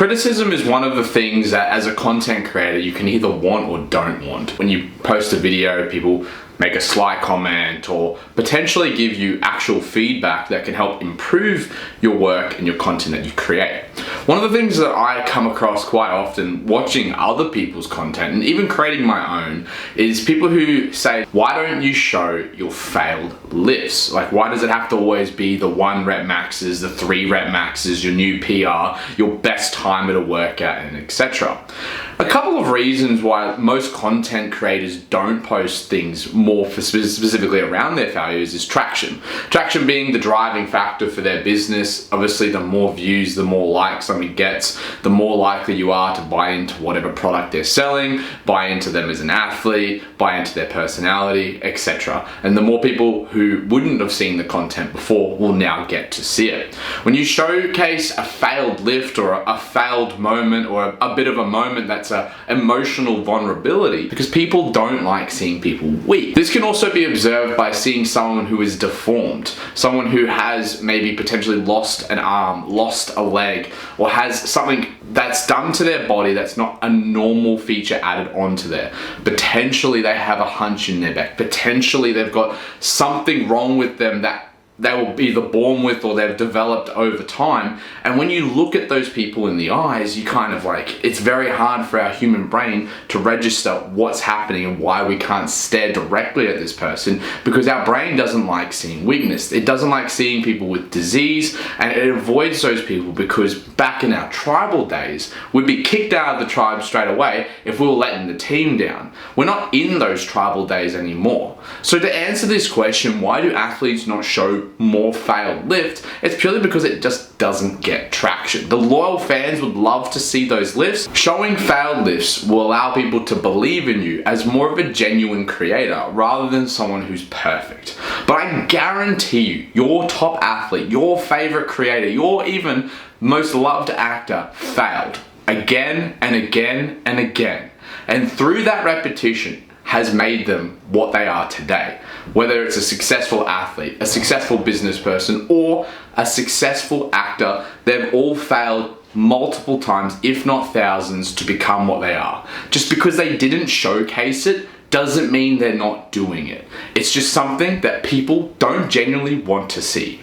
Criticism is one of the things that as a content creator you can either want or don't want. When you post a video, people make a slight comment or potentially give you actual feedback that can help improve your work and your content that you create. One of the things that I come across quite often watching other people's content and even creating my own is people who say, why don't you show your failed lifts? Like, why does it have to always be the 1 rep maxes, the 3 rep maxes, your new PR, your best time at a workout, and etc. A couple of reasons why most content creators don't post things more specifically around their failures is traction. Traction being the driving factor for their business. Obviously, the more views, the more likes somebody gets, the more likely you are to buy into whatever product they're selling, buy into them as an athlete, buy into their personality, etc. And the more people who wouldn't have seen the content before will now get to see it. When you showcase a failed lift or a failed moment or a bit of a moment that's a emotional vulnerability, because people don't like seeing people weak. This can also be observed by seeing someone who is deformed, someone who has maybe potentially lost an arm, lost a leg, or has something that's done to their body that's not a normal feature added onto there. Potentially they have a hunch in their back. Potentially they've got something wrong with them that they were either born with or they've developed over time. And when you look at those people in the eyes, you kind of like, it's very hard for our human brain to register what's happening and why we can't stare directly at this person, because our brain doesn't like seeing weakness. It doesn't like seeing people with disease, and it avoids those people because back in our tribal days, we'd be kicked out of the tribe straight away if we were letting the team down. We're not in those tribal days anymore. So to answer this question, why do athletes not show more failed lifts? It's purely because it just doesn't get traction. The loyal fans would love to see those lifts. Showing failed lifts will allow people to believe in you as more of a genuine creator rather than someone who's perfect. But I guarantee you, your top athlete, your favorite creator, your even most loved actor failed again and again and again. And through that repetition has made them what they are today. Whether it's a successful athlete, a successful business person, or a successful actor, they've all failed multiple times, if not thousands, to become what they are. Just because they didn't showcase it doesn't mean they're not doing it. It's just something that people don't genuinely want to see.